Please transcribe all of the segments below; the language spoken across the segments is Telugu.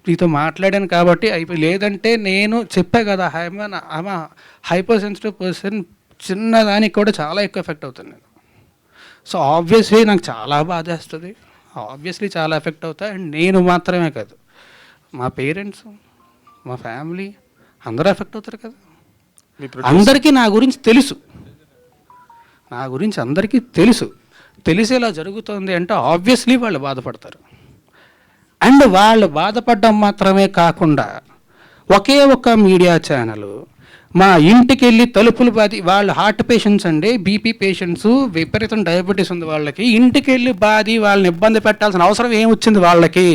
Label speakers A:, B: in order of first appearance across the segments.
A: నీతో మాట్లాడాను కాబట్టి అయిపోయి, లేదంటే నేను చెప్పా కదా ఐఎమ్ హైపర్ సెన్సిటివ్ పర్సన్, చిన్నదానికి కూడా చాలా ఎక్కువ ఎఫెక్ట్ అవుతాను నేను. సో ఆబ్వియస్లీ నాకు చాలా బాధేస్తుంది, ఆబ్వియస్లీ చాలా ఎఫెక్ట్ అవుతా. అండ్ నేను మాత్రమే కాదు, మా పేరెంట్స్, మా ఫ్యామిలీ అందరూ ఎఫెక్ట్ అవుతారు కదా. అందరికీ నా గురించి తెలుసు, నా గురించి అందరికీ తెలుసు. తెలిసి ఇలా జరుగుతుంది అంటే ఆబ్వియస్లీ వాళ్ళు బాధపడతారు. అండ్ వాళ్ళు బాధపడడం మాత్రమే కాకుండా ఒకే ఒక్క మీడియా ఛానల్ మా ఇంటికి వెళ్ళి తలుపులు బాది, వాళ్ళు హార్ట్ పేషెంట్స్ అండి, బీపీ పేషెంట్స్, విపరీతం డయాబెటీస్ ఉంది వాళ్ళకి, ఇంటికి వెళ్ళి బాది వాళ్ళని ఇబ్బంది పెట్టాల్సిన అవసరం ఏమొచ్చింది వాళ్ళకి?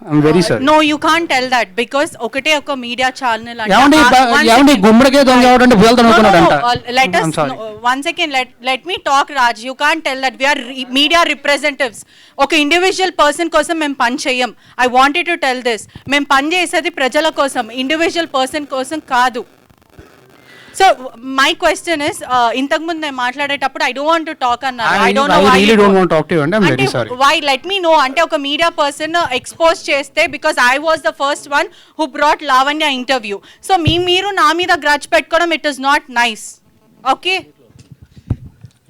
A: I'm very sorry.
B: No, you can't tell that because ఒకటే ఒక మీడియా ఛానల్
A: అంటే గుమ్మడికే దొంగ ఎవడంటే
B: let us one second, let me talk, Raj. You can't tell that we are media representatives. ఒక ఇండివిజువల్ పర్సన్ కోసం మేము పని చేయం. I wanted to tell this. మేము పని చేసేది ప్రజల కోసం, ఇండివిజువల్ పర్సన్ కోసం కాదు. సో మై క్వశ్చన్ ఇస్, ఇంతకు ముందు నేను మాట్లాడేటప్పుడు I don't want to talk అన్నారు. I don't know why you don't want to talk to you and I'm very sorry. Why? Let me know. అంటే ఒక మీడియా పర్సన్ ఎక్స్పోజ్ చేస్తే, because I was the first one who brought Lavanya interview. So మీరు నా మీద గ్రడ్జ్ పెట్టుకోవడం, it is not nice. Okay?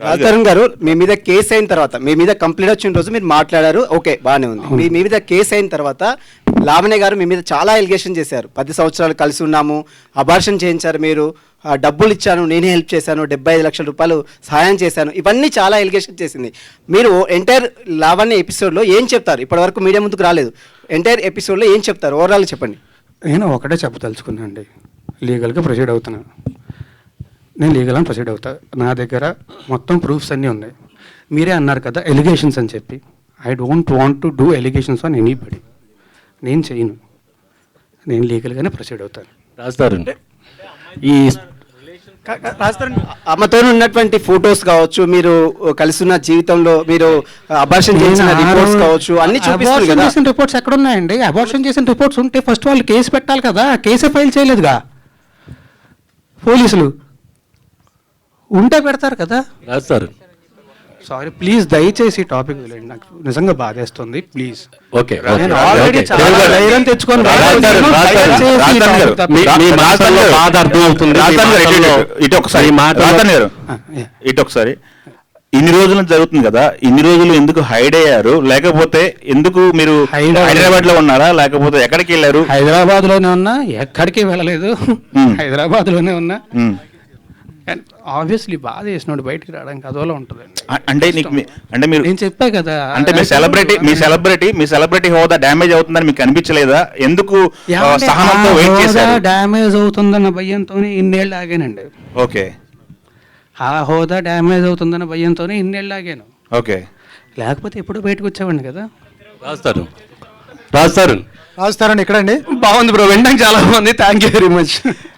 C: Raj Tarun గారు, మీ మీద కేసు అయిన తర్వాత, మీ మీద కంప్లైంట్ వచ్చిన రోజు మీరు మాట్లాడారు, ఓకే బాగానే ఉంది. మీ మీద కేసు అయిన తర్వాత లావణ్య గారు మీ మీద చాలా ఎలిగేషన్ చేశారు. 10 సంవత్సరాలు కలిసి ఉన్నాము, అబార్షన్ చేయించారు మీరు, డబ్బులు ఇచ్చాను, నేనే హెల్ప్ చేశాను, 75 లక్షల రూపాయలు సహాయం చేశాను, ఇవన్నీ చాలా ఎలిగేషన్ చేసింది. మీరు ఎంటైర్ లావణ్య ఎపిసోడ్లో ఏం చెప్తారు? ఇప్పటివరకు మీడియా ముందుకు రాలేదు, ఎంటైర్ ఎపిసోడ్లో ఏం చెప్తారు? ఓవరాల్ చెప్పండి.
A: నేను ఒకటే చెప్పదలుచుకున్నాను అండి, లీగల్గా ప్రొసీడ్ అవుతున్నాను. నేను లీగల్ అని ప్రొసీడ్ అవుతా, నా దగ్గర మొత్తం ప్రూఫ్స్ అన్నీ ఉన్నాయి. మీరే అన్నారు కదా ఎలిగేషన్స్ అని చెప్పి, I don't want to do allegations on anybody. నేను చేయను, నేను లీగల్గానే ప్రొసీడ్ అవుతాను.
D: రాస్తారు ఈ
C: అమ్మతో ఉన్నటువంటి ఫొటోస్ కావచ్చు, మీరు కలిసిన జీవితంలో మీరు అబార్షన్ చేసిన రిపోర్ట్స్ కావచ్చు, అన్ని చూపిస్తారు కదా.
A: చేసిన రిపోర్ట్స్ ఎక్కడ ఉన్నాయండి? అబార్షన్ చేసిన రిపోర్ట్స్ ఉంటే ఫస్ట్ వాళ్ళు కేసు పెట్టాలి కదా, కేసే ఫైల్ చేయలేదుగా పోలీసులు, ఉంటే పెడతారు కదా.
D: రాస్తారు.
A: సారీ ప్లీజ్, దయచేసి టాపిక్ వదిలేండి, నాకు నిజంగా బాధేస్తుంది ప్లీజ్.
D: ఓకే,
A: ఆల్రెడీ చాలా ధైర్యం తెచ్చుకొని
E: ఇటు ఒకసారి ఇన్ని రోజులు జరుగుతుంది కదా, ఇన్ని రోజులు ఎందుకు హైడ్ అయ్యారు? లేకపోతే ఎందుకు మీరు హైదరాబాద్ లో ఉన్నారా, లేకపోతే ఎక్కడికి వెళ్ళారు?
A: హైదరాబాద్ లోనే ఉన్నా, ఎక్కడికి వెళ్ళలేదు, హైదరాబాద్ లోనే ఉన్నా. ఆబ్వియస్లీ బాధ చేసినోడు బయటికి రావడానికి అదోలా ఉంటుందండి.
E: అంటే అంటే మీరు, నేను
A: చెప్పా కదా,
E: అంటే మీ సెలబ్రిటీ హోదా డ్యామేజ్ అవుతుందని మీకు అనిపించలేదా? ఎందుకు సహనంతో వెయిట్ చేశారు?
A: డ్యామేజ్ అవుతుందన్న భయంతోనే ఇన్నేళ్ళు ఆగానండి.
E: ఓకే,
A: ఆ హోదా డ్యామేజ్ అవుతుందన్న భయంతోనే ఇన్నేళ్ళు ఆగాను.
E: ఓకే,
A: లేకపోతే ఎప్పుడు బయటకు వచ్చేవాడిని కదా.
D: రాస్తారు
A: ఎక్కడండి? బాగుంది బ్రో, వినడానికి చాలా బాగుంది, థ్యాంక్ యూ వెరీ మచ్.